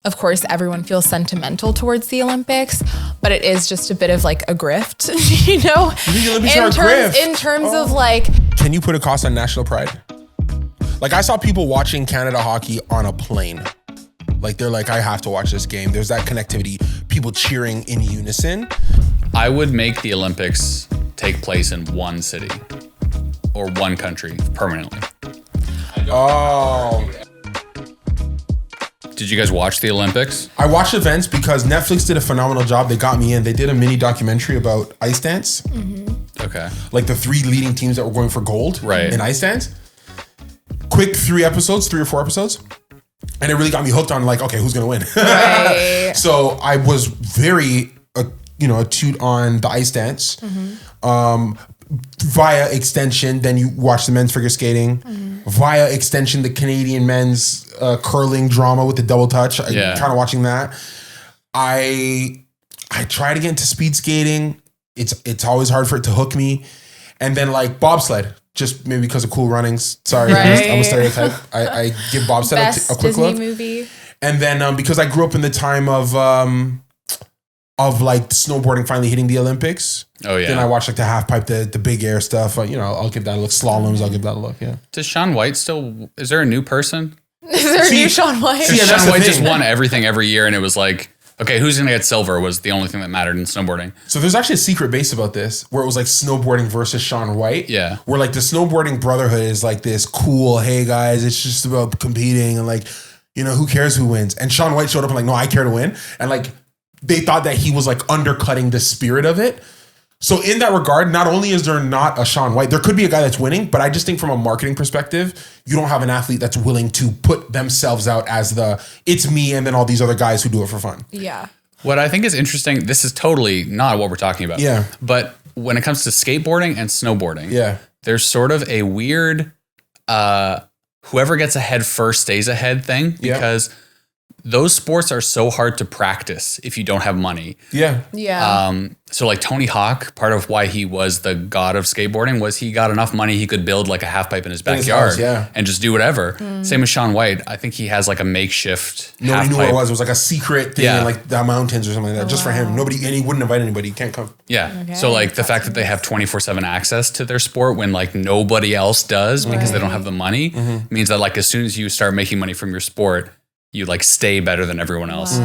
of course, everyone feels sentimental towards the Olympics, but it is just a bit of like a grift, you know? The Olympics are a grift. In terms of like... Can you put a cost on national pride? Like I saw people watching Canada hockey on a plane. Like they're like, I have to watch this game. There's that connectivity, people cheering in unison. I would make the Olympics take place in one city or one country permanently. Oh. Did you guys watch the Olympics? I watched events because Netflix did a phenomenal job. They got me in. They did a mini documentary about ice dance. Okay. Like the 3 leading teams that were going for gold Right. in ice dance. Quick 3 or 4 episodes. And it really got me hooked on like, okay, who's going to win? Right. So I was very, attuned on the ice dance. Via extension, then you watch the men's figure skating. Via extension, the Canadian men's curling drama with the double touch. Yeah. Kind of watching that. I try to get into speed skating. It's always hard for it to hook me. And then like bobsled, just maybe because of Cool Runnings. Sorry, Right. I'm a stereotype. I give bobsled Best a quick Disney look. movie. And then because I grew up in the time of like snowboarding finally hitting the Olympics. Oh, yeah. Then I watched like the half pipe, the big air stuff. I'll give that a look. Slaloms, I'll give that a look. Yeah. Does Shaun White still, is there a new person? Is there a new Shaun White? See, yeah, that's Shaun the White just thing. won everything every year, and it was like, okay, who's going to get silver was the only thing that mattered in snowboarding. So there's actually a secret base about this where it was like snowboarding versus Shaun White. Yeah. Where like the snowboarding brotherhood is like this cool, hey guys, it's just about competing and like, who cares who wins? And Shaun White showed up and like, no, I care to win. And like, they thought that he was like undercutting the spirit of it. So in that regard, not only is there not a Shaun White, there could be a guy that's winning, but I just think from a marketing perspective, you don't have an athlete that's willing to put themselves out as it's me and then all these other guys who do it for fun. Yeah. What I think is interesting, this is totally not what we're talking about. Yeah. But when it comes to skateboarding and snowboarding, Yeah. there's sort of a weird whoever gets ahead first stays ahead thing Yeah. because those sports are so hard to practice if you don't have money. Yeah. Yeah. So like Tony Hawk, part of why he was the god of skateboarding was he got enough money he could build like a half pipe in his In his backyard house, yeah. and just do whatever. Same as Shaun White. I think he has like a makeshift Nobody half knew pipe. what it was. It was like a secret thing Yeah. in like the mountains or something like that, just for him. wow. And he wouldn't invite anybody. You can't come. Yeah. Okay, So like the that's fact that they have 24/7 access to their sport when like nobody else does because they don't have the money means that like as soon as you start making money from your sport, you like stay better than everyone else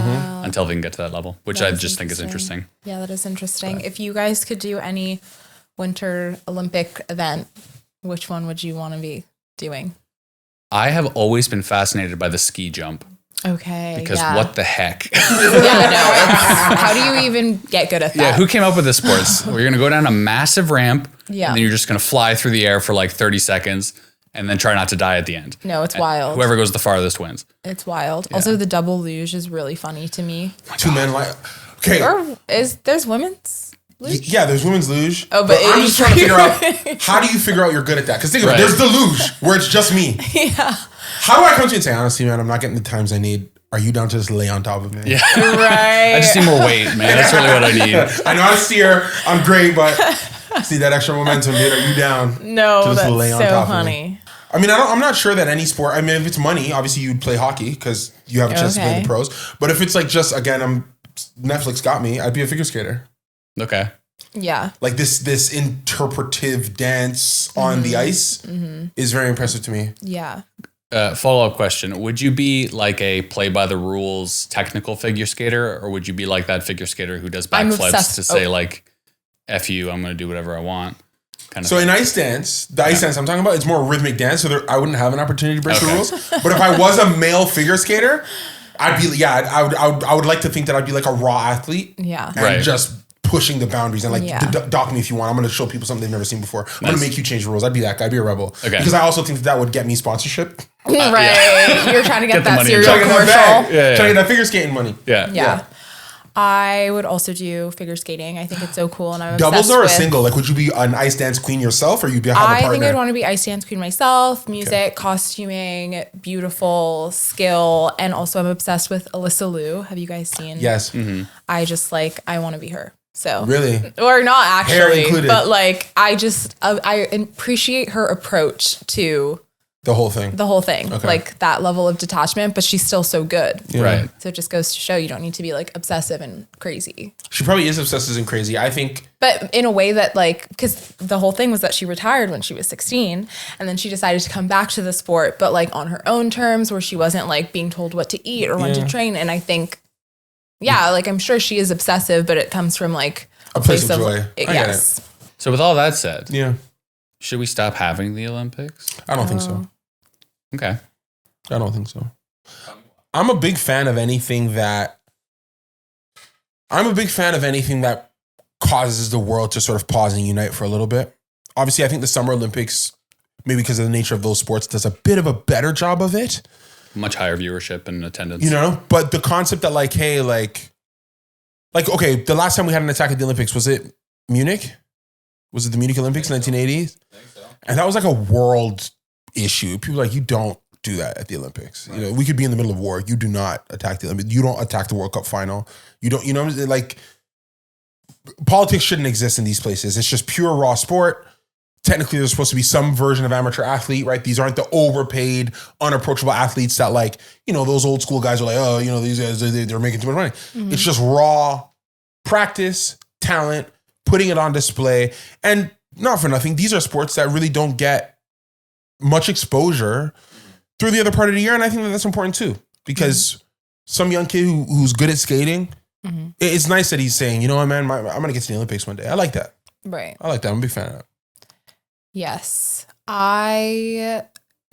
until they can get to that level, which I That is just think is interesting. Yeah, that is interesting. If you guys could do any Winter Olympic event, which one would you want to be doing? I have always been fascinated by the ski jump Okay. because yeah. what the heck? Yeah, no. How do you even get good at that? Yeah, who came up with this sport? We're going to go down a massive ramp Yeah. and then you're just going to fly through the air for like 30 seconds and then try not to die at the end. No, it's wild. Whoever goes the farthest wins. It's wild. Also, the double luge is really funny to me. Two men like, okay. Or there's women's luge? Yeah, there's women's luge. Oh, but I'm it- just trying to figure out, how do you figure out you're good at that? Because think about it, Right. there's the luge where it's just me. Yeah. How do I come to you and say, honestly, man, I'm not getting the times I need. Are you down to just lay on top of me? Yeah. Right. I just need more weight, man. That's really what I need. I know how to steer. I'm great, but see that extra momentum, dude. Are you down? No, to just that's lay on so top of me? funny. I mean, I'm not sure that any sport. I mean, if it's money, obviously you'd play hockey because you have a chance to play Okay. the pros. But if it's like just again, Netflix got me, I'd be a figure skater. Okay. Yeah. Like this interpretive dance on the ice is very impressive to me. Yeah. Follow-up question. Would you be like a play-by-the-rules technical figure skater, or would you be like that figure skater who does I'm backflips obsessed- to say oh. like, F you, I'm going to do whatever I want? Kind of So in ice dance, the ice dance I'm talking about, it's more rhythmic dance, so I wouldn't have an opportunity to break the Okay. rules. But if I was a male figure skater, I'd be I would like to think that I'd be like a raw athlete Yeah. and Right. just pushing the boundaries and like Yeah. dock me if you want. I'm going to show people something they've never seen before. I'm going Nice. to make you change the rules. I'd be that guy. I'd be a rebel. Okay. Because I also think that would get me sponsorship. Right. You're trying to get Get the that money. cereal Trying Trying to get commercial. that bag. Yeah, yeah. Trying to get that figure skating money. Yeah. Yeah. I would also do figure skating. I think it's so cool, and I'm Doubles obsessed or a with, single? Like, would you be an ice dance queen yourself, or you'd have a I partner? think I'd want to be ice dance queen myself. Music, costuming, beautiful skill, and also I'm obsessed with Alyssa Liu. Have you guys seen? Yes. I just I want to be her. So Really? or not Hair actually, included. but like I appreciate her approach to The whole thing. The whole thing. Okay. Like that level of detachment, but she's still so good. Yeah. Right. So it just goes to show you don't need to be like obsessive and crazy. She probably is obsessive and crazy. I think. But in a way that like, because the whole thing was that she retired when she was 16 and then she decided to come back to the sport, but like on her own terms where she wasn't like being told what to eat or when to train. And I think, like I'm sure she is obsessive, but it comes from like A place of joy. I get Yes. So with all that said, Yeah. should we stop having the Olympics? I don't think so. Okay. I don't think so. I'm a big fan of anything that causes the world to sort of pause and unite for a little bit. Obviously, I think the Summer Olympics, maybe because of the nature of those sports, does a bit of a better job of it. Much higher viewership and attendance. You know, but the concept that like, hey, like, okay, the last time we had an attack at the Olympics, was it Munich? Was it the Munich Olympics, 1980s? And that was like a world issue. People were like, you don't do that at the Olympics. Right. You know, we could be in the middle of war. You do not attack the Olympics. You don't attack the World Cup final. You don't, you know, like politics shouldn't exist in these places. It's just pure raw sport. Technically, there's supposed to be some version of amateur athlete, right? These aren't the overpaid, unapproachable athletes that like, you know, those old school guys are like, oh, you know, these guys, they're making too much money. Mm-hmm. It's just raw practice, talent, putting it on display. And not for nothing, these are sports that really don't get much exposure through the other part of the year. And I think that that's important too, because some young kid who's good at skating, it's nice that he's saying, you know what, man, I'm going to get to the Olympics one day. I like that. Right. I like that. I'm a big fan of that. Yes, I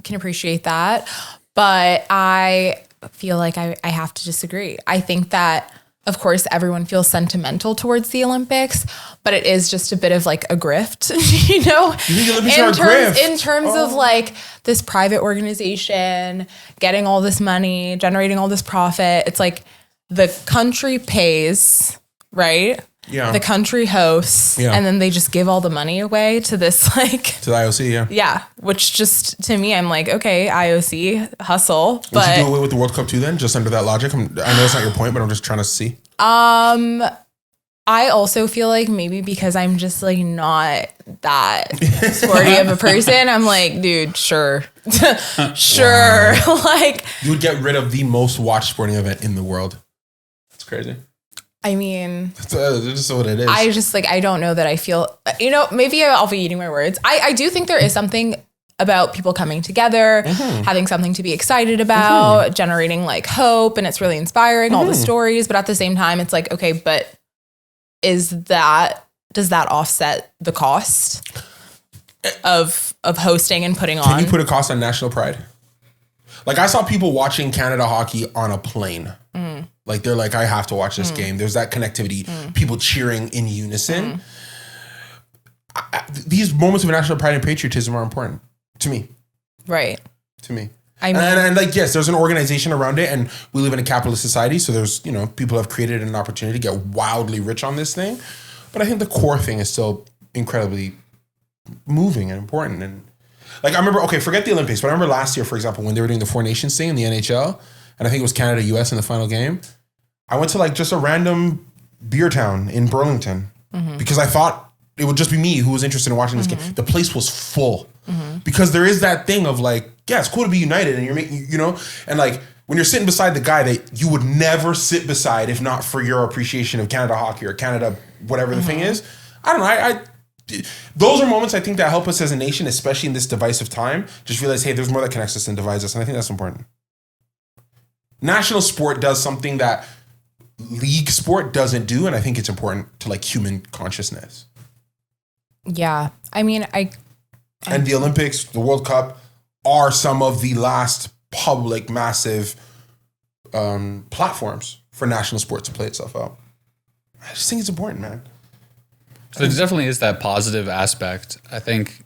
can appreciate that, but I feel like I have to disagree. I think that, of course, everyone feels sentimental towards the Olympics, but it is just a bit of like a grift, you know? You think the Olympics are a grift? In terms of like this private organization, getting all this money, generating all this profit. It's like the country pays, right? Yeah. The country hosts, and then they just give all the money away to this like... To the IOC, yeah. Yeah, which just, to me, I'm like, okay, IOC, hustle, Would but... you do away with the World Cup too then, just under that logic? I know it's not your point, but I'm just trying to see. I also feel like maybe because I'm just like not that sporty of a person, I'm like, dude, sure. Sure. Like... You would get rid of the most watched sporting event in the world. That's crazy. I mean, that's just what it is. I just like, I don't know that I feel, you know, maybe I'll be eating my words. I do think there is something about people coming together, having something to be excited about, generating like hope, and it's really inspiring, all the stories. But at the same time, it's like, okay, but does that offset the cost of hosting and putting on? Can you put a cost on national pride? Like I saw people watching Canada hockey on a plane. Like they're like, I have to watch this game. There's that connectivity, people cheering in unison. These moments of national pride and patriotism are important to me. Right. To me. I mean, and like, yes, there's an organization around it, and we live in a capitalist society. So there's, you know, people have created an opportunity to get wildly rich on this thing. But I think the core thing is still incredibly moving and important. And like, I remember, okay, forget the Olympics, but I remember last year, for example, when they were doing the Four Nations thing in the NHL, and I think it was Canada, US in the final game. I went to like just a random beer town in Burlington because I thought it would just be me who was interested in watching this game. The place was full because there is that thing of like, yeah, it's cool to be united, and you're making, you know, and like when you're sitting beside the guy that you would never sit beside if not for your appreciation of Canada hockey or Canada, whatever the thing is. I don't know. I those are moments I think that help us as a nation, especially in this divisive time. Just realize, hey, there's more that connects us than divides us, and I think that's important. National sport does something that league sport doesn't do, and I think it's important to like human consciousness. Yeah, I mean, and the Olympics, the World Cup are some of the last public massive platforms for national sport to play itself out. I just think it's important, man. So there definitely is that positive aspect. I think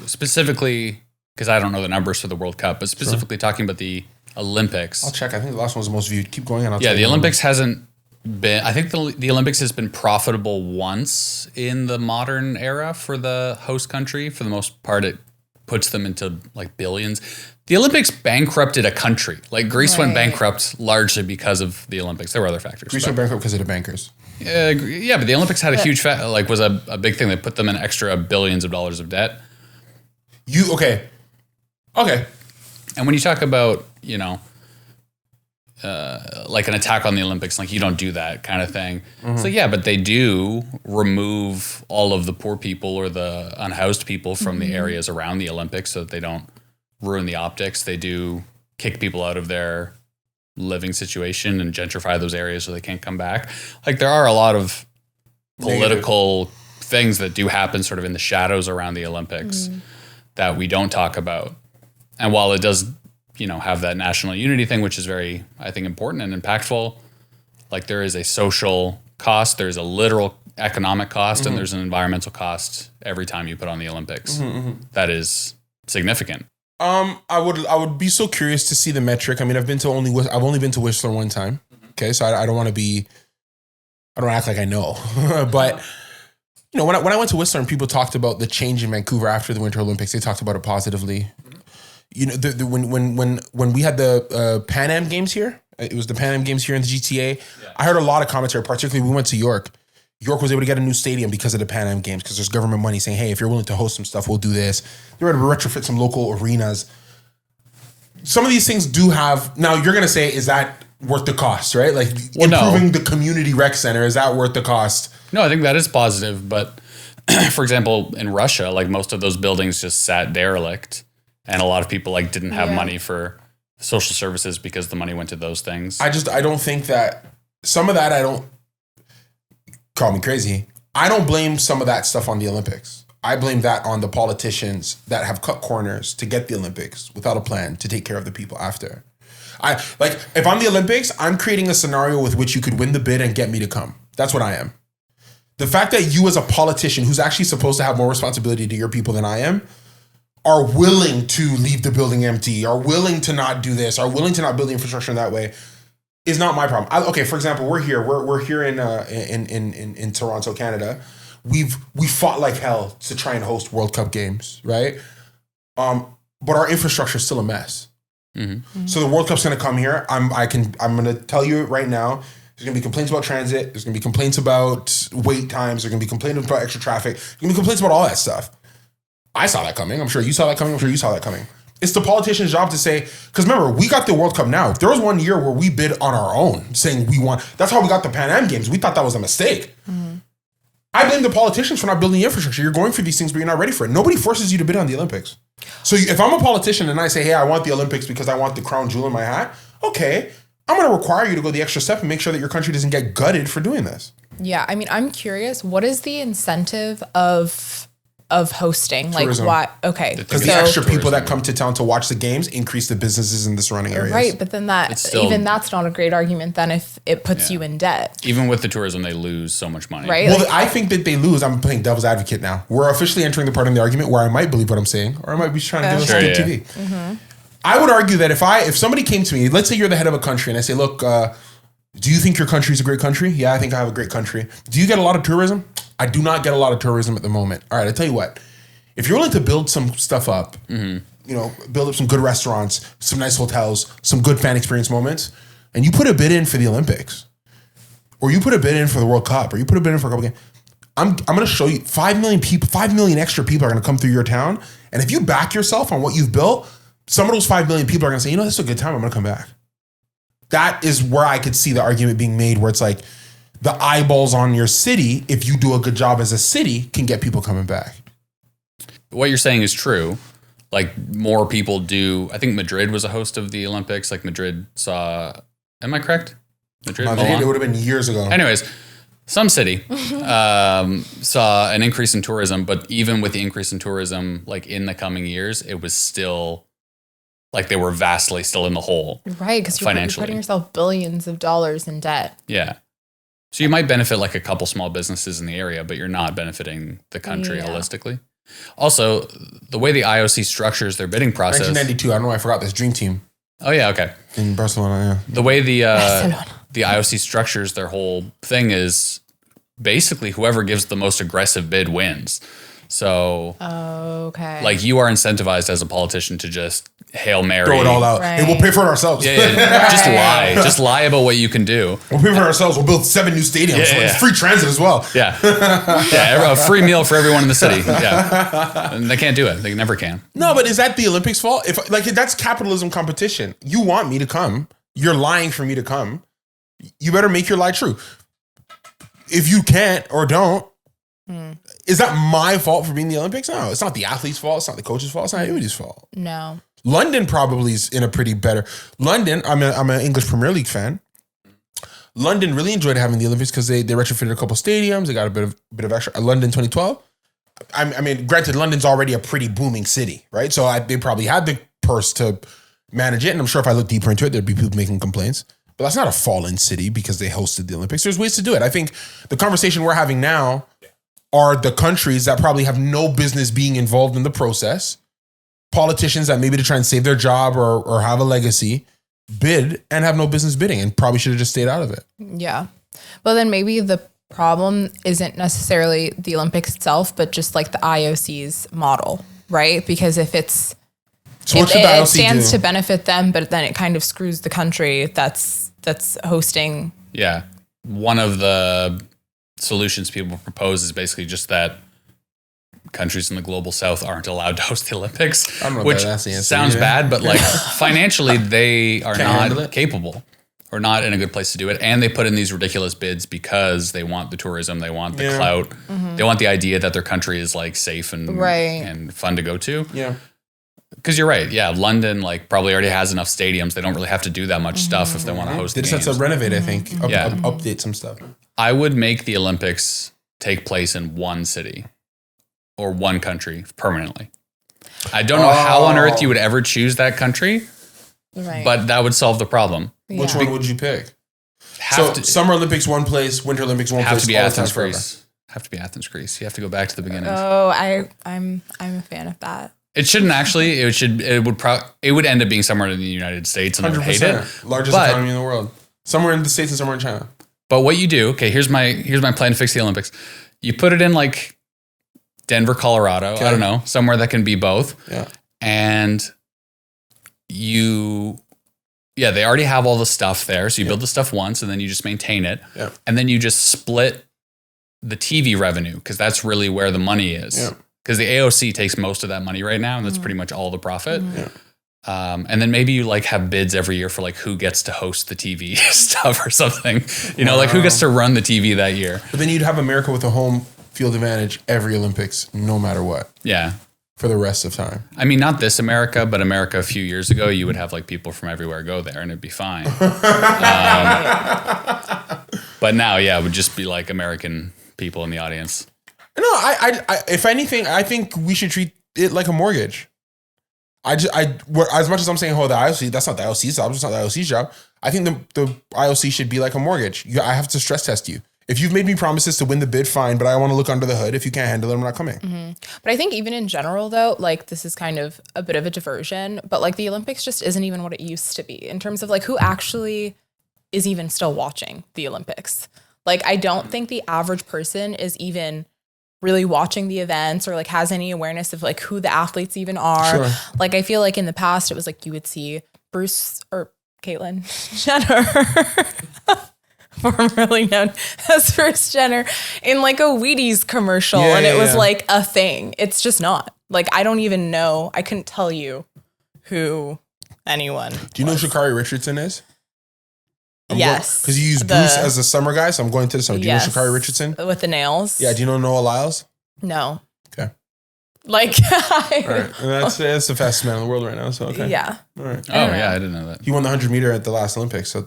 specifically, because I don't know the numbers for the World Cup, but specifically talking about the Olympics. I'll check. I think the last one was the most viewed. Keep going on. Yeah, the Olympics hasn't been... I think the Olympics has been profitable once in the modern era for the host country. For the most part, it puts them into like billions. The Olympics bankrupted a country. Like Greece went bankrupt largely because of the Olympics. There were other factors. Greece went bankrupt because of the bankers. Yeah, but the Olympics had a huge... was a big thing. They put them in extra billions of dollars of debt. Okay. And when you talk about, like an attack on the Olympics, like you don't do that kind of thing. So yeah, but they do remove all of the poor people or the unhoused people from the areas around the Olympics so that they don't ruin the optics. They do kick people out of their living situation and gentrify those areas so they can't come back. Like there are a lot of political things that do happen sort of in the shadows around the Olympics that we don't talk about. And while it does, have that national unity thing, which is very, I think, important and impactful, like there is a social cost, there's a literal economic cost, and there's an environmental cost every time you put on the Olympics. That is significant. I would be so curious to see the metric. I mean, I've only been to Whistler one time. Okay, so I don't act like I know, but when I went to Whistler and people talked about the change in Vancouver after the Winter Olympics, they talked about it positively. When we had the Pan Am Games here, it was the Pan Am Games here in the GTA. Yeah. I heard a lot of commentary, particularly we went to York. York was able to get a new stadium because of the Pan Am Games, because there's government money saying, hey, if you're willing to host some stuff, we'll do this. They were able to retrofit some local arenas. Some of these things do have, now you're going to say, is that worth the cost, right? Like improving the community rec center, is that worth the cost? No, I think that is positive. But for example, in Russia, like most of those buildings just sat derelict. And a lot of people like didn't have money for social services because the money went to those things. I don't think that some of that, I don't call me crazy. I don't blame some of that stuff on the Olympics. I blame that on the politicians that have cut corners to get the Olympics without a plan to take care of the people after. If I'm the Olympics, I'm creating a scenario with which you could win the bid and get me to come. That's what I am. The fact that you as a politician who's actually supposed to have more responsibility to your people than I am are willing to leave the building empty, are willing to not do this, are willing to not build the infrastructure in that way, is not my problem. For example, we're here in Toronto, Canada. We fought like hell to try and host World Cup games, right? But our infrastructure is still a mess. So the World Cup's going to come here. I'm going to tell you right now. There's going to be complaints about transit. There's going to be complaints about wait times. There's going to be complaints about extra traffic. There's going to be complaints about all that stuff. I saw that coming. I'm sure you saw that coming. I'm sure you saw that coming. It's the politician's job to say, because remember, we got the World Cup now. There was one year where we bid on our own, saying we want. That's how we got the Pan Am Games. We thought that was a mistake. I blame the politicians for not building the infrastructure. You're going for these things, but you're not ready for it. Nobody forces you to bid on the Olympics. So if I'm a politician and I say, hey, I want the Olympics because I want the crown jewel in my hat, okay, I'm going to require you to go the extra step and make sure that your country doesn't get gutted for doing this. Yeah, I mean, I'm curious, what is the incentive of hosting? Tourism. Like what? Okay. Because the extra people that come to town to watch the games increase the businesses in the surrounding areas. Right, but then that's not a great argument then if it puts you in debt. Even with the tourism, they lose so much money. Right? Well, I think that they lose. I'm playing devil's advocate now. We're officially entering the part of the argument where I might believe what I'm saying, or I might be trying to give us good TV. I would argue that if somebody came to me, let's say you're the head of a country, and I say, look, do you think your country is a great country? Yeah, I think I have a great country. Do you get a lot of tourism? I do not get a lot of tourism at the moment. All right, I tell you what. If you're willing to build some stuff up, build up some good restaurants, some nice hotels, some good fan experience moments, and you put a bid in for the Olympics, or you put a bid in for the World Cup, or you put a bid in for a couple games, I'm going to show you 5 million people, 5 million extra people are going to come through your town. And if you back yourself on what you've built, some of those 5 million people are going to say, this is a good time. I'm going to come back. That is where I could see the argument being made, where it's like the eyeballs on your city, if you do a good job as a city, can get people coming back. What you're saying is true. Like more people do. I think Madrid was a host of the Olympics. Like Madrid saw, am I correct? Madrid? It would have been years ago. Anyways, some city saw an increase in tourism, but even with the increase in tourism, like in the coming years, it was still like they were vastly still in the hole. Right, because you're putting yourself billions of dollars in debt. Yeah. So you might benefit like a couple small businesses in the area, but you're not benefiting the country holistically. Also, the way the IOC structures their bidding process. 1992, I don't know why I forgot this. Dream Team. Oh, yeah, okay. In Barcelona, yeah. The way the IOC structures their whole thing is basically whoever gives the most aggressive bid wins. So Okay. like you are incentivized as a politician to just Hail Mary. Throw it all out. Right. And we'll pay for it ourselves. Yeah. Just lie. Just lie about what you can do. We'll pay for it ourselves. We'll build 7 new stadiums. Yeah, yeah. Free transit as well. Yeah. Yeah. A free meal for everyone in the city. Yeah. And they can't do it. They never can. No, but is that the Olympics' fault? If like that's capitalism competition. You want me to come. You're lying for me to come. You better make your lie true. If you can't or don't, is that my fault for being the Olympics? No, it's not the athlete's fault. It's not the coach's fault. It's not anybody's fault. No. London probably is in a pretty better. London, I'm an English Premier League fan. London really enjoyed having the Olympics because they retrofitted a couple stadiums. They got a bit of extra. London 2012. I mean, granted, London's already a pretty booming city, right? So they probably had the purse to manage it. And I'm sure if I look deeper into it, there'd be people making complaints. But that's not a fallen city because they hosted the Olympics. There's ways to do it. I think the conversation we're having now are the countries that probably have no business being involved in the process. Politicians that maybe to try and save their job or have a legacy bid and have no business bidding and probably should have just stayed out of it. Yeah. Well, then maybe the problem isn't necessarily the Olympics itself, but just like the IOC's model, right? Because if it's, So what should the it IOC stands do? to benefit them, but then it kind of screws the country that's hosting. Yeah. One of the solutions people propose is basically just that countries in the global south aren't allowed to host the Olympics, I don't know which if that's the answer sounds either. bad, but like financially they are Can't handle not it. capable or not in a good place to do it. And they put in these ridiculous bids because they want the tourism, they want the Yeah. clout, they want the idea that their country is like safe and Right. and fun to go to. Yeah. Because you're right, yeah, London like probably already has enough stadiums. They don't really have to do that much stuff if they want to host They the just have games. to renovate, I think. Yeah. Update some stuff. I would make the Olympics take place in one city or one country permanently. I don't know how on earth you would ever choose that country, Right. but that would solve the problem. Which Yeah. one would you pick? Have So to Summer Olympics one place, Winter Olympics one have place. to be all the time Athens, forever. Greece. Have to be Athens, Greece. You have to go back to the beginning. Oh, I'm a fan of that. It shouldn't actually. It would end up being somewhere in the United States, and I would hate it. 100%. Largest But- economy in the world. Somewhere in the States and somewhere in China. But what you do, okay, here's my plan to fix the Olympics. You put it in like Denver, Colorado. Okay. I don't know, somewhere that can be both. Yeah. And they already have all the stuff there. So you build the stuff once and then you just maintain it. Yeah. And then you just split the TV revenue because that's really where the money is. Yeah. Because the AOC takes most of that money right now and that's pretty much all the profit. Yeah. And then maybe you like have bids every year for like who gets to host the TV stuff or something, like who gets to run the TV that year. But then you'd have America with a home field advantage every Olympics, no matter what, Yeah. for the rest of time. I mean, not this America, but America a few years ago, you would have like people from everywhere go there and it'd be fine. But now, yeah, it would just be like American people in the audience. No, I if anything, I think we should treat it like a mortgage. As much as I'm saying, the IOC, that's not the IOC's job. It's not the IOC's job. I think the IOC should be like a mortgage. I have to stress test you. If you've made me promises to win the bid, fine, but I want to look under the hood. If you can't handle it, I'm not coming. But I think even in general, though, like this is kind of a bit of a diversion, but like the Olympics just isn't even what it used to be in terms of like who actually is even still watching the Olympics. Like, I don't think the average person is even really watching the events or like has any awareness of like who the athletes even are. Sure. Like, I feel like in the past, it was like you would see Bruce or Caitlyn Jenner. Formerly known as Bruce Jenner, in like a Wheaties commercial. Yeah, and it yeah, was yeah. like a thing. It's just not. Like, I don't even know. I couldn't tell you who anyone. Do you know who Sha'Carri Richardson is? Yes. Because you use The- Bruce as the summer guy, so I'm going to the summer. Do you Yes. know Sha'Carri Richardson? With the nails? Yeah. Do you know Noah Lyles? No. Okay. Like, All right. And that's the fastest man in the world right now. So okay. yeah. All right. Oh, yeah, I didn't know that. He won the 100 meter at the last Olympics, so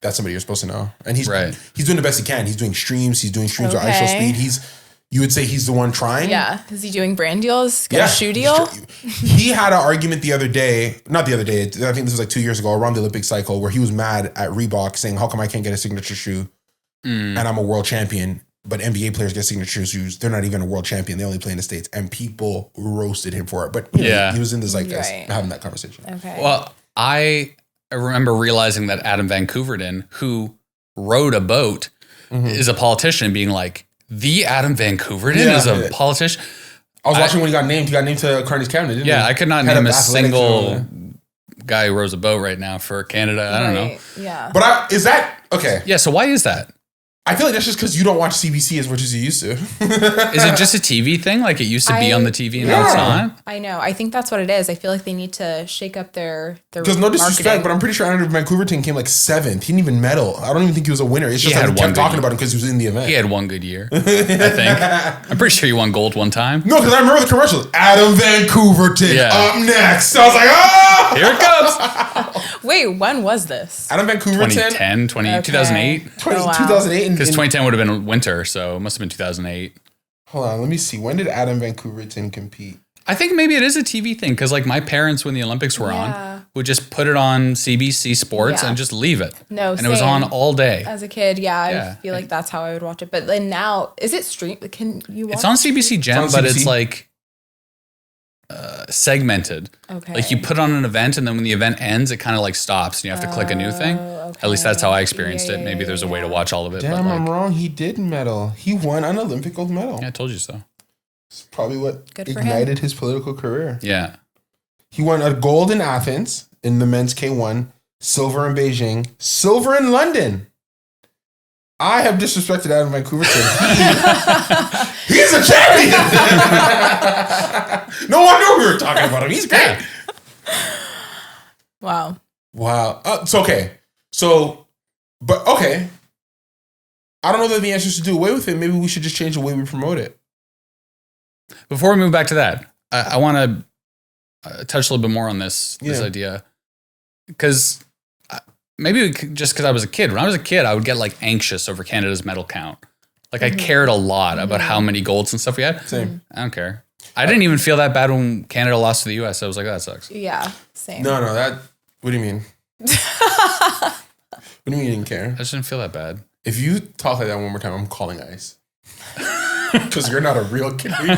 that's somebody you're supposed to know. And he's Right. He's doing the best he can. He's doing streams. He's doing streams with ice show Okay. speed. You would say he's the one trying. Yeah. Is he doing brand deals? Got a shoe deal? He had an argument the other day, not the other day, I think this was like 2 years ago, around the Olympic cycle, where he was mad at Reebok saying, how come I can't get a signature shoe and I'm a world champion, but NBA players get signature shoes. They're not even a world champion. They only play in the States. And people roasted him for it. But Yeah. he was in the zeitgeist Right. having that conversation. Okay. Well, I remember realizing that Adam Van Koeverden, who rowed a boat, is a politician, being like, The Adam Van Couverton Yeah. is a politician. I was watching when he got named. He got named to Carney's cabinet, didn't he? Yeah, I could not Head name of a athletics single or- guy who rows a boat right now for Canada. I don't know. Right, yeah. But is that okay? Yeah, so why is that? I feel like that's just because you don't watch CBC as much as you used to. Is it just a TV thing? Like it used to be on the TV and now it's Yeah. not? I know. I think that's what it is. I feel like they need to shake up their Because no disrespect, marketing. but I'm pretty sure Adam Vancouverton came like 7th. He didn't even medal. I don't even think he was a winner. It's just He that had we one kept good talking year. about him because he was in the event. He had one good year, I think. I'm pretty sure he won gold one time. No, because I remember the commercials. Adam Vancouverton Yeah. up next. I was like, oh! Here it comes. Wait, when was this? Adam Vancouverton. 2010, 2008. 2008. Because 2010 would have been winter, so it must have been 2008. Hold on, let me see. When did Adam Vancouverton compete? I think maybe it is a TV thing because like my parents, when the Olympics were Yeah. on, would just put it on CBC Sports Yeah. and just leave it. No, and it was same. on all day. As a kid, yeah, Yeah. I feel like that's how I would watch it. But then now, is it stream? Can you watch It's on CBC Gem, It's on but CBC. it's like segmented. Okay. Like you put on an event and then when the event ends, it kind of like stops and you have to click a new thing. At least that's how I experienced Yeah, it. Maybe yeah, there's a way to yeah. watch all of it. Damn, but I'm like, wrong. He did medal. He won an Olympic gold medal. yeah, I told you so. It's probably what Good for ignited his political career. Yeah. He won a gold in Athens in the men's K1, silver in Beijing, silver in London. I have disrespected Adam Vancouverton. He's a champion. No wonder we were talking about him. He's great. Wow. Wow. It's okay. So, but okay. I don't know that the answer is to do away with it. Maybe we should just change the way we promote it. Before we move back to that, I want to touch a little bit more on this Yeah. idea. Because maybe just because I was a kid. When I was a kid, I would get like anxious over Canada's medal count. Like I cared a lot about how many golds and stuff we had. Same. I don't care. I didn't even feel that bad when Canada lost to the US. I was like, oh, that sucks. Yeah. Same. No, that. What do you mean? What do you mean you didn't care? I just didn't feel that bad. If you talk like that one more time, I'm calling ICE. Because you're not a real Canadian.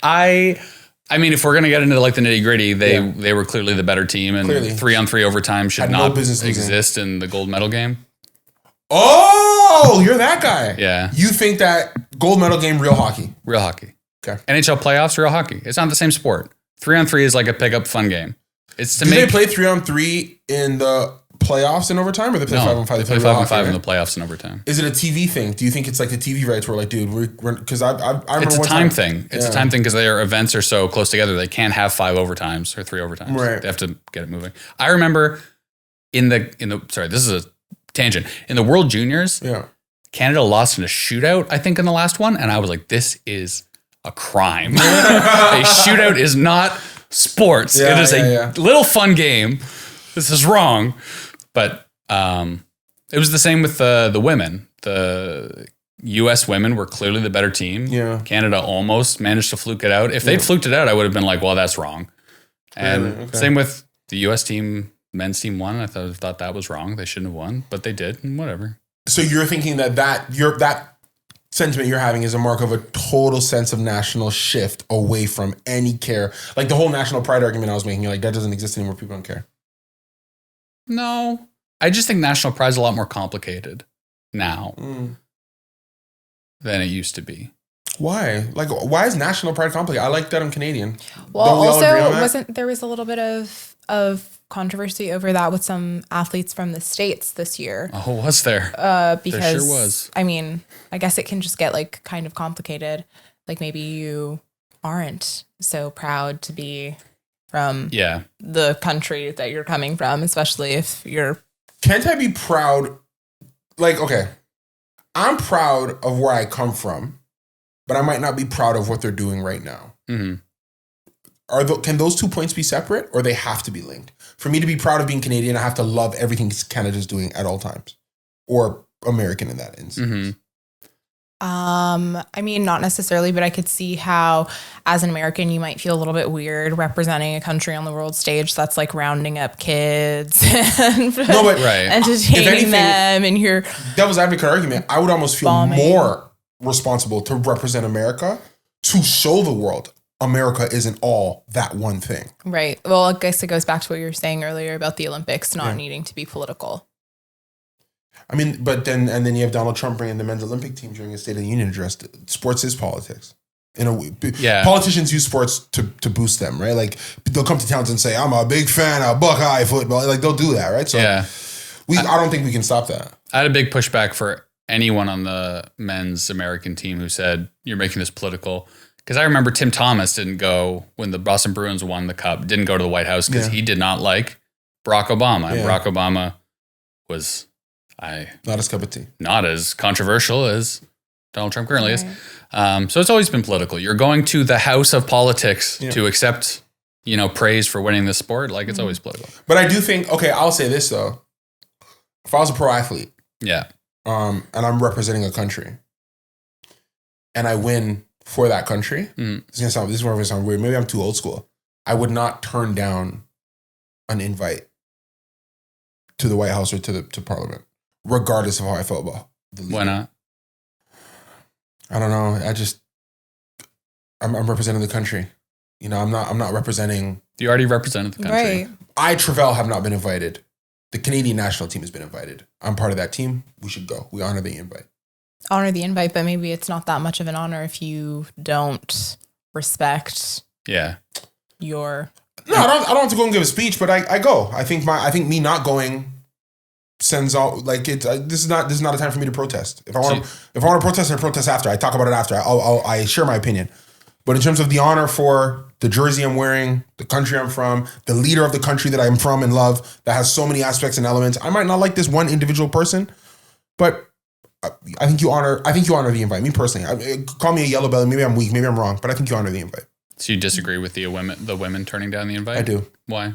I mean, if we're gonna get into like the nitty gritty, they Yeah. they were clearly the better team, and Clearly. 3-on-3 overtime should Had no not business losing. exist in the gold medal game. Oh, you're that guy. Yeah, You think that gold medal game, real hockey. real hockey. Okay. NHL playoffs, real hockey. It's not the same sport. 3-on-3 is like a pickup fun game. It's to Do make they play 3-on-3 in the playoffs in overtime, or they play 5-on-5? They play real 5-on-5 hockey, in right? the playoffs in overtime. Is it a TV thing? Do you think it's like the TV rights where like, dude, we're because I remember It's a one time thing. It's Yeah. a time thing because their events are so close together. They can't have 5 overtimes or 3 overtimes. Right. They have to get it moving. I remember in the sorry, this is a tangent. In the World Juniors, Yeah. Canada lost in a shootout, I think, in the last one, and I was like, this is a crime. A shootout is not sports. Yeah, it is yeah. a little fun game. This is wrong. But it was the same with the women. The U.S. women were clearly the better team. Yeah. Canada almost managed to fluke it out. If they'd fluked it out, I would have been like, well, that's wrong. And Really? Okay. same with the U.S. team, men's team won. I thought that was wrong. They shouldn't have won, but they did, and whatever. So you're thinking that sentiment you're having is a mark of a total sense of national shift away from any care. Like the whole national pride argument I was making, you're like, that doesn't exist anymore. People don't care. No, I just think national pride is a lot more complicated now than it used to be. Why? Like, why is national pride complicated? I like that I'm Canadian. Well, Don't we all agree on also that? there was a little bit of controversy over that with some athletes from the States this year. Oh, was there? Because sure was. I mean, I guess it can just get like kind of complicated. Like maybe you aren't so proud to be from Yeah. the country that you're coming from, especially if you're Can't I be proud? Like, okay, I'm proud of where I come from, but I might not be proud of what they're doing right now. hmm Can those 2 points be separate, or they have to be linked? For me to be proud of being Canadian, I have to love everything Canada's doing at all times, or American in that instance. hmm I mean, not necessarily, but I could see how as an American, you might feel a little bit weird representing a country on the world stage that's like rounding up kids and No, but Right. entertaining If anything- them and you're devil's advocate argument, I would almost feel Bombing. more responsible to represent America to show the world America isn't all that one thing. right. Well, I guess it goes back to what you were saying earlier about the Olympics not needing to be political. I mean, but then you have Donald Trump bringing the men's Olympic team during his State of the Union address. Sports is politics. Politicians use sports to boost them, right? Like they'll come to towns and say, "I'm a big fan of Buckeye football." Like they'll do that, right? So I don't think we can stop that. I had a big pushback for anyone on the men's American team who said you're making this political. Because I remember Tim Thomas didn't go when the Boston Bruins won the cup. Didn't go to the White House because he did not like Barack Obama, and Barack Obama was not his cup of tea, not as controversial as Donald Trump currently is. So it's always been political. You're going to the house of politics to accept, praise for winning the sport. Like it's always political. But I do think, okay, I'll say this though. If I was a pro athlete, and I'm representing a country, and I win for that country, this is going to sound weird. Maybe I'm too old school. I would not turn down an invite to the White House or to Parliament, regardless of how I felt about the league. Why not? I don't know. I'm representing the country. I'm not representing. You already represented the country. Right. I, Travell, have not been invited. The Canadian national team has been invited. I'm part of that team. We should go. We honor the invite. Honor the invite, but maybe it's not that much of an honor if you don't respect your... No, I don't have to go and give a speech, but I go. I think me not going sends out like it. This is not a time for me to protest. If I want to protest, I protest after. I talk about it after. I share my opinion. But in terms of the honor for the jersey I'm wearing, the country I'm from, the leader of the country that I'm from and love, that has so many aspects and elements, I might not like this one individual person, but I think you honor the invite. Me personally, call me a yellow belly. Maybe I'm weak. Maybe I'm wrong. But I think you honor the invite. So you disagree with the women turning down the invite? I do. Why?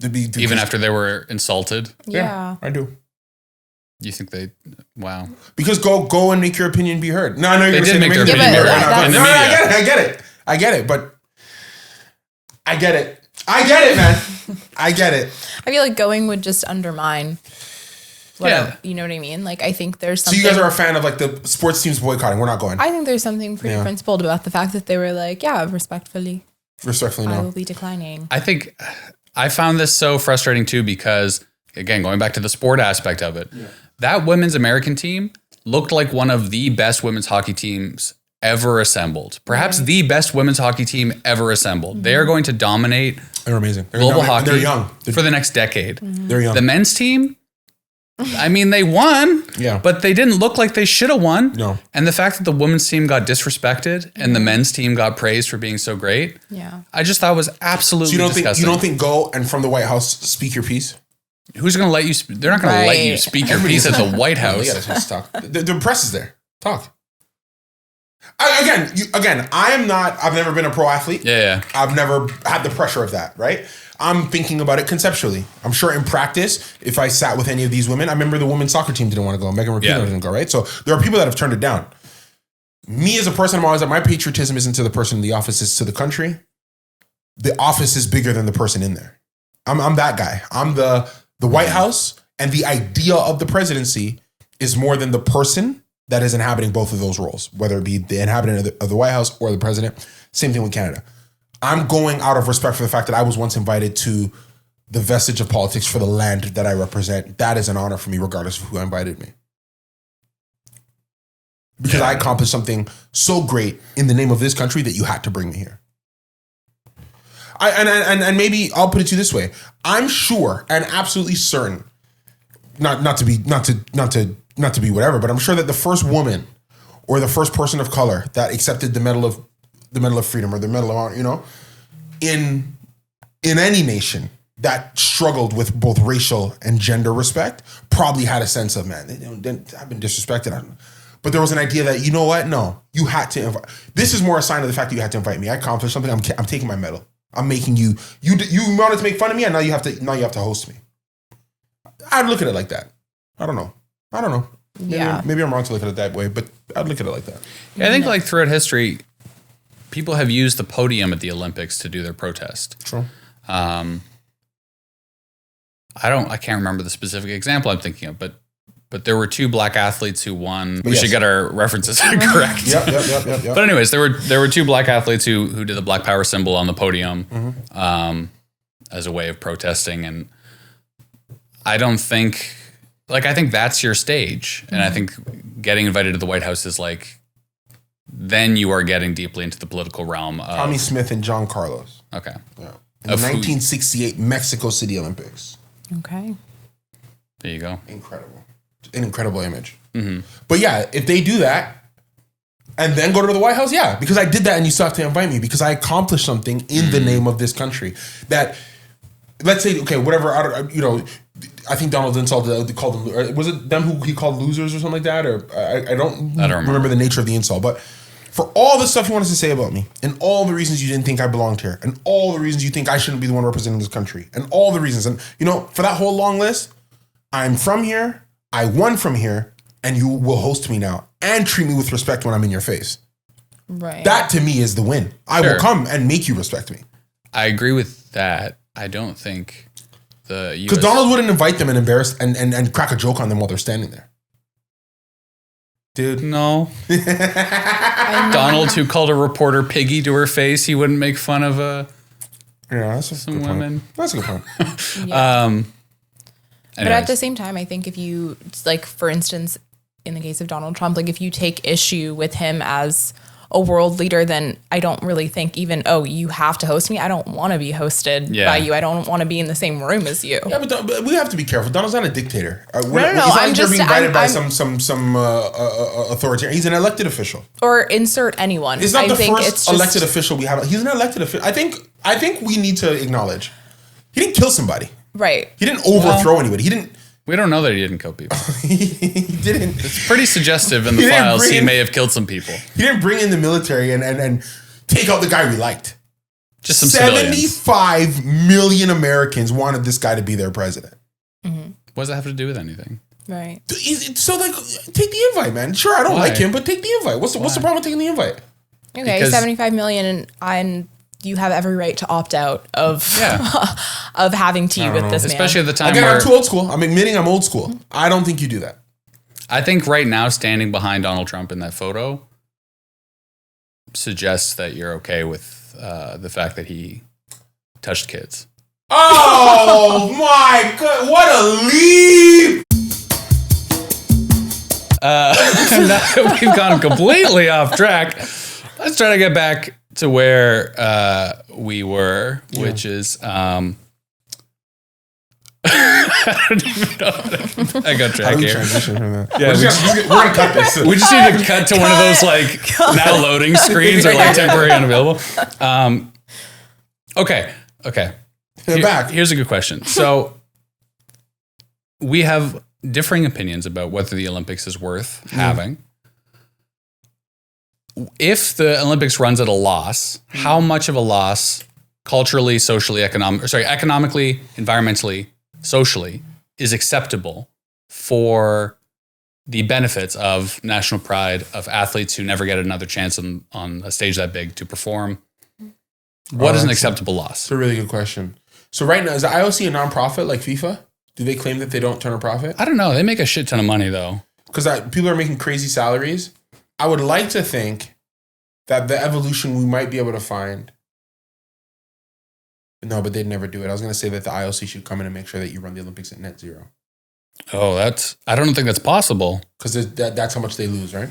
Even after they were insulted? Yeah, I do. You think they? Wow. Because go and make your opinion be heard. No, I know you're going to make their opinion be heard. In the media. I get it. But I get it, man. I get it. I feel like going would just undermine. You know what I mean? Like, I think there's something. So you guys are a fan of like the sports teams boycotting. We're not going. I think there's something pretty principled about the fact that they were like, respectfully, no. I will be declining. I think I found this so frustrating too because, again, going back to the sport aspect of it, that women's American team looked like one of the best women's hockey teams ever assembled. Perhaps the best women's hockey team ever assembled. Mm-hmm. They are going to dominate. They're amazing. Global hockey. They're young for the next decade. Mm-hmm. They're young. The men's team, I mean, they won, but they didn't look like they should have won. No. And the fact that the women's team got disrespected and the men's team got praised for being so great, I just thought was absolutely disgusting. You don't think go and from the White House speak your piece? Who's going to let you? They're not going to let you speak your piece at the White House. Talk. The press is there. Talk. I've never been a pro athlete. Yeah. I've never had the pressure of that, right? I'm thinking about it conceptually. I'm sure in practice, if I sat with any of these women, I remember the women's soccer team didn't want to go. Megan Rapinoe didn't go, right? So there are people that have turned it down. Me as a person, I'm always like, my patriotism isn't to the person in the office, it's to the country. The office is bigger than the person in there. I'm that guy. I'm the White House, and the idea of the presidency is more than the person that is inhabiting both of those roles, whether it be the inhabitant of the White House or the president. Same thing with Canada. I'm going out of respect for the fact that I was once invited to the vestige of politics for the land that I represent. That is an honor for me, regardless of who invited me. Because I accomplished something so great in the name of this country that you had to bring me here. And maybe I'll put it to you this way. I'm sure and absolutely certain, not to be whatever, but I'm sure that the first woman or the first person of color that accepted the Medal of Freedom or the Medal of Honor, in any nation that struggled with both racial and gender respect, probably had a sense of, man, I've been disrespected. But there was an idea that, you know what? No, you had to invite. This is more a sign of the fact that you had to invite me. I accomplished something. I'm taking my medal. I'm making you wanted to make fun of me, and now you have to host me. I'd look at it like that. I don't know. Maybe I'm wrong to look at it that way, but I'd look at it like that. Yeah, I think like throughout history, people have used the podium at the Olympics to do their protest. True. I can't remember the specific example I'm thinking of, but there were two black athletes who won. We should get our references correct. Yep. But anyways, there were two black athletes who did the Black Power symbol on the podium as a way of protesting, and I don't think like, I think that's your stage. And I think getting invited to the White House is like, then you are getting deeply into the political realm of Tommy Smith and John Carlos. Okay. Yeah. In the 1968 Mexico City Olympics. Okay. There you go. Incredible. An incredible image. Mm-hmm. But yeah, if they do that and then go to the White House, yeah, because I did that and you still have to invite me because I accomplished something in the name of this country that, let's say, okay, whatever, I think Donald called them, was it them who he called losers or something like that? Or I don't remember the nature of the insult, but for all the stuff you wanted to say about me and all the reasons you didn't think I belonged here and all the reasons you think I shouldn't be the one representing this country and all the reasons, and for that whole long list, I'm from here, I won from here, and you will host me now and treat me with respect when I'm in your face. Right. That to me is the win. I will come and make you respect me. I agree with that. I don't think the US... Because Donald wouldn't invite them and embarrass and crack a joke on them while they're standing there. Dude. No. Donald, who called a reporter piggy to her face, he wouldn't make fun of some women. That's a good point. But at the same time, I think if you, like, for instance, in the case of Donald Trump, like, if you take issue with him as a world leader, then I don't really think even, you have to host me. I don't want to be hosted by you. I don't want to be in the same room as you. Yeah, but we have to be careful. Donald's not a dictator. No. He's not being invited by some authoritarian. He's an elected official. Or insert anyone. It's not the first elected official we have. He's an elected official. I think we need to acknowledge he didn't kill somebody. Right. He didn't overthrow anybody. He didn't. We don't know that he didn't kill people. He didn't. It's pretty suggestive in the files he may have killed some people. He didn't bring in the military and take out the guy we liked. Just some 75 civilians. million Americans wanted this guy to be their president. Mm-hmm. What does that have to do with anything? Right. So, like, take the invite, man. Sure, I don't like him, but take the invite. What's the problem with taking the invite? Okay, Because 75 million and you have every right to opt out of of having tea with this man. Especially at the time Again, I'm too old school. I'm admitting I'm old school. I don't think you do that. I think right now standing behind Donald Trump in that photo suggests that you're okay with the fact that he touched kids. Oh my God, what a leap! Now we've gone completely off track. Let's try to get back to where we were, which is I don't even know. I got track here. Transition from that? Yeah, we're gonna cut this. We just need to cut to one of those like now loading screens or like temporary unavailable. Okay. Back. Here's a good question. So we have differing opinions about whether the Olympics is worth having. If the Olympics runs at a loss, how much of a loss culturally, socially, economically, environmentally, socially is acceptable for the benefits of national pride of athletes who never get another chance on a stage that big to perform? What is an acceptable loss? It's a really good question. So right now, is the IOC a nonprofit like FIFA? Do they claim that they don't turn a profit? I don't know. They make a shit ton of money though. Because people are making crazy salaries. I would like to think that the evolution we might be able to find. No, but they'd never do it. I was going to say that the IOC should come in and make sure that you run the Olympics at net zero. Oh, I don't think that's possible. Because that's how much they lose, right?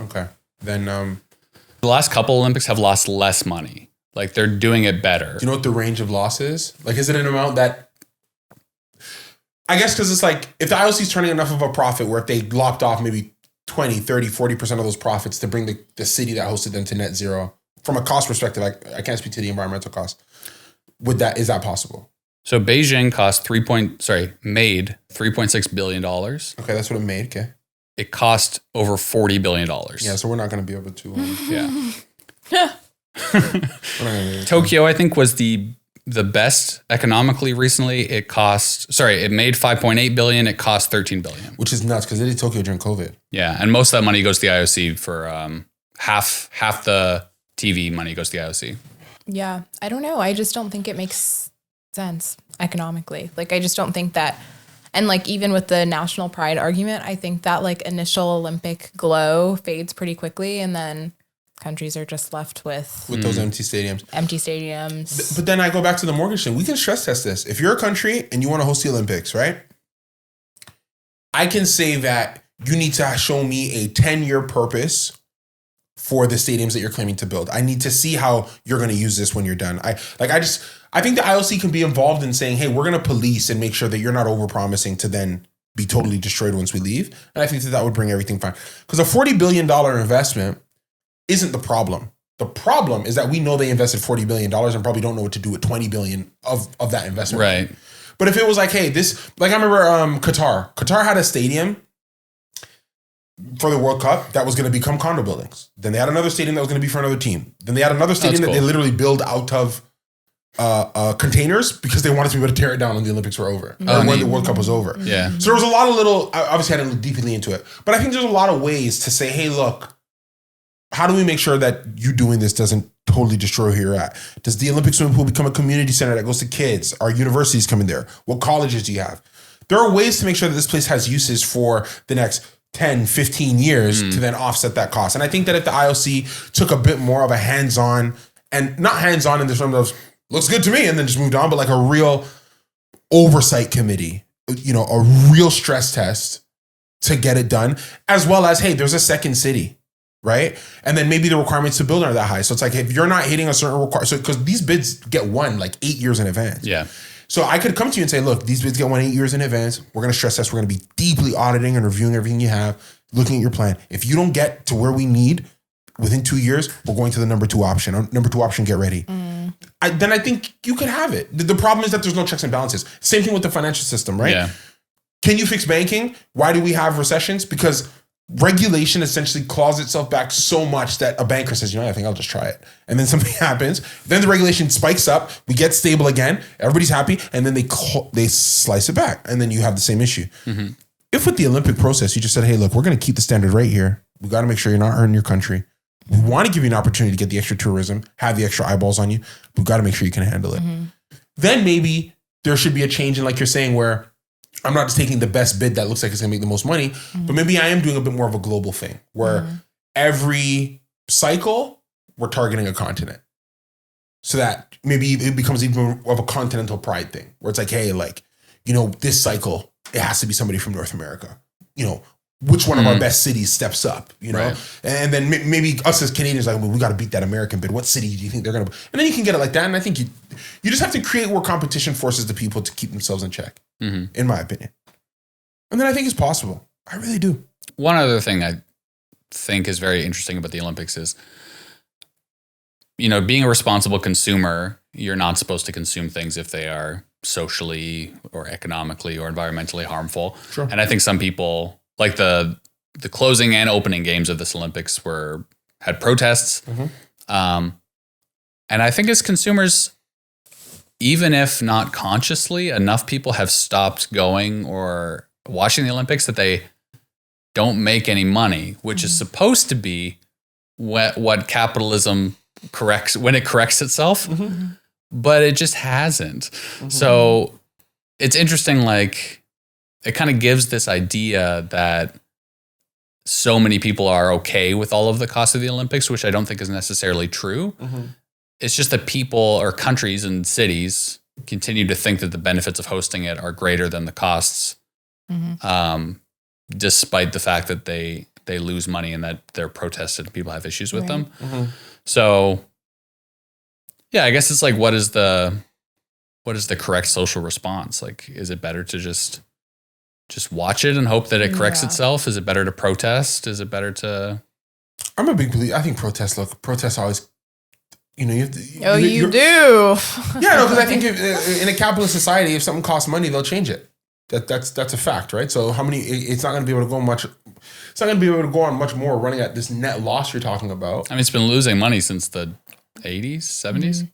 Okay. Then the last couple Olympics have lost less money. Like they're doing it better. Do you know what the range of loss is? Like, is it an amount that, I guess because it's like, if the IOC is turning enough of a profit where if they lopped off maybe 20, 30, 40% of those profits to bring the city that hosted them to net zero, from a cost perspective, I can't speak to the environmental cost. Is that possible? So Beijing made $3.6 billion. Okay, that's what it made. Okay. It cost over $40 billion. Yeah, so we're not going to be able to. Yeah. Tokyo, I think, was the best economically recently. It made $5.8 billion. It cost $13 billion. Which is nuts because they did Tokyo during COVID. Yeah, and most of that money goes to the IOC for half the TV money goes to the IOC. Yeah, I don't know. I just don't think it makes sense economically. Like, I just don't think that. And like, even with the national pride argument, I think that like initial Olympic glow fades pretty quickly, and then countries are just left with those empty stadiums. But then I go back to the mortgage thing. We can stress test this. If you're a country and you want to host the Olympics, right? I can say that you need to show me a 10-year purpose for the stadiums that you're claiming to build. I need to see how you're going to use this when you're done. I think the IOC can be involved in saying, hey, we're going to police and make sure that you're not overpromising to then be totally destroyed once we leave. And I think that would bring everything fine. Because a $40 billion investment isn't the problem. The problem is that we know they invested $40 billion and probably don't know what to do with $20 billion of that investment. Right. But if it was like, hey, this, like I remember Qatar. Qatar had a stadium for the World Cup that was going to become condo buildings. Then they had another stadium that was going to be for another team. Then they had another stadium that they literally build out of containers because they wanted to be able to tear it down when the Olympics were over. Or when the World Cup was over. Yeah. So there was a lot of little, obviously I didn't look deeply into it, but I think there's a lot of ways to say, hey, look, how do we make sure that you doing this doesn't totally destroy who you're at? Does the Olympic swimming pool become a community center that goes to kids? Are universities coming there? What colleges do you have? There are ways to make sure that this place has uses for the next 10, 15 years to then offset that cost. And I think that if the IOC took a bit more of a hands-on, and not hands-on in the terms of, looks good to me, and then just moved on, but like a real oversight committee, a real stress test to get it done, as well as, hey, there's a second city. Right. And then maybe the requirements to build are that high. So it's like, if you're not hitting a certain requirement, so because these bids get won like 8 years in advance. Yeah. So I could come to you and say, look, these bids get won 8 years in advance. We're going to stress test. We're going to be deeply auditing and reviewing everything you have, looking at your plan. If you don't get to where we need within 2 years, we're going to the number two option. Number two option, get ready. Then I think you could have it. The problem is that there's no checks and balances. Same thing with the financial system, right? Yeah. Can you fix banking? Why do we have recessions? Because regulation essentially claws itself back so much that a banker says, I think I'll just try it. And then something happens. Then the regulation spikes up. We get stable again. Everybody's happy. And then they slice it back. And then you have the same issue. Mm-hmm. If with the Olympic process, you just said, hey, look, we're going to keep the standard right here. We got to make sure you're not hurting your country. We want to give you an opportunity to get the extra tourism, have the extra eyeballs on you. We've got to make sure you can handle it. Mm-hmm. Then maybe there should be a change in, like you're saying, where I'm not just taking the best bid that looks like it's going to make the most money, but maybe I am doing a bit more of a global thing where every cycle we're targeting a continent, so that maybe it becomes even more of a continental pride thing where it's like, hey, this cycle, it has to be somebody from North America. Which one of our best cities steps up, right. And then maybe us as Canadians, like, well, we got to beat that American bid. What city do you think they're going to, and then you can get it like that. And I think you just have to create where competition forces the people to keep themselves in check, in my opinion. And then I think it's possible. I really do. One other thing I think is very interesting about the Olympics is, being a responsible consumer, you're not supposed to consume things if they are socially or economically or environmentally harmful. Sure. And I think some people, like the closing and opening games of this Olympics had protests. And I think as consumers, even if not consciously, enough people have stopped going or watching the Olympics that they don't make any money, which is supposed to be what capitalism corrects when it corrects itself, but it just hasn't. So it's interesting, like, it kind of gives this idea that so many people are okay with all of the costs of the Olympics, which I don't think is necessarily true. It's just that people or countries and cities continue to think that the benefits of hosting it are greater than the costs, despite the fact that they lose money and that they're protested and people have issues with them. So, yeah, I guess it's like, what is the correct social response? Like, is it better to just watch it and hope that it corrects itself? Is it better to protest? Is it better to... I'm a big believer. I think protests always, you have to... You do? Yeah, no, because I think in a capitalist society, if something costs money, they'll change it. That's a fact, right? So it's not going to be able to go much... It's not going to be able to go on much more running at this net loss you're talking about. I mean, it's been losing money since the 80s, 70s.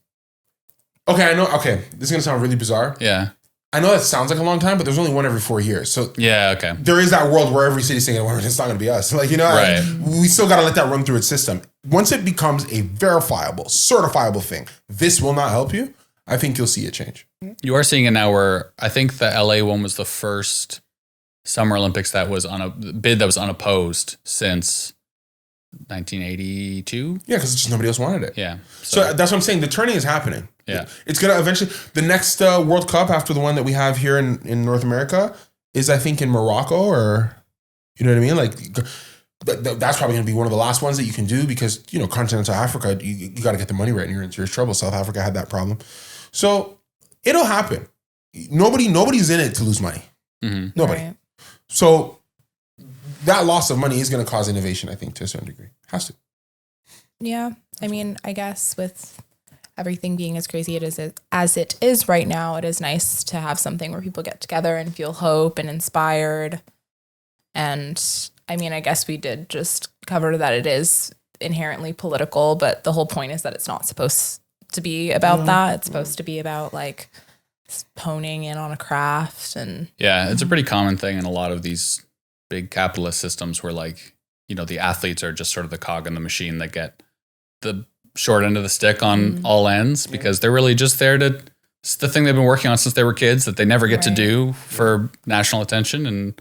Okay, I know. Okay, this is going to sound really bizarre. Yeah. I know that sounds like a long time, but there's only one every 4 years. So yeah, okay. There is that world where every city's saying, well, it's not going to be us. Like, right. We still got to let that run through its system. Once it becomes a verifiable, certifiable thing, this will not help you. I think you'll see a change. You are seeing it now where I think the LA one was the first Summer Olympics that was on a bid that was unopposed since 1982. Yeah, because just nobody else wanted it. Yeah. So that's what I'm saying. The turning is happening. Yeah. It's going to eventually, the next World Cup after the one that we have here in North America, is I think in Morocco, or you know what I mean? Like that's probably going to be one of the last ones that you can do, because, you know, continental Africa, you got to get the money right and you're in serious trouble. South Africa had that problem. So it'll happen. Nobody's in it to lose money. Mm-hmm. Nobody. Right. So that loss of money is going to cause innovation, I think, to a certain degree. Has to. Yeah. I mean, I guess with everything being as crazy as it is right now, it is nice to have something where people get together and feel hope and inspired. And I mean, I guess we did just cover that it is inherently political, but the whole point is that it's not supposed to be about that. It's supposed to be about like honing in on a craft. And yeah, it's a pretty common thing in a lot of these big capitalist systems where, like, you know, the athletes are just sort of the cog in the machine that get the short end of the stick on all ends, because they're really just there to, it's the thing they've been working on since they were kids that they never get to do for national attention. And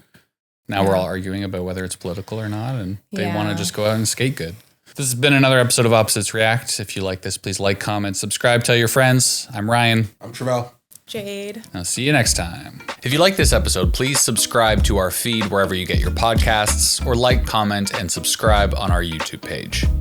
now we're all arguing about whether it's political or not, and they want to just go out and skate good. This has been another episode of Opposites React. If you like this, please like, comment, subscribe, tell your friends. I'm Ryan. I'm Travell. Jade. I'll see you next time. If you like this episode, please subscribe to our feed wherever you get your podcasts, or like, comment, and subscribe on our YouTube page.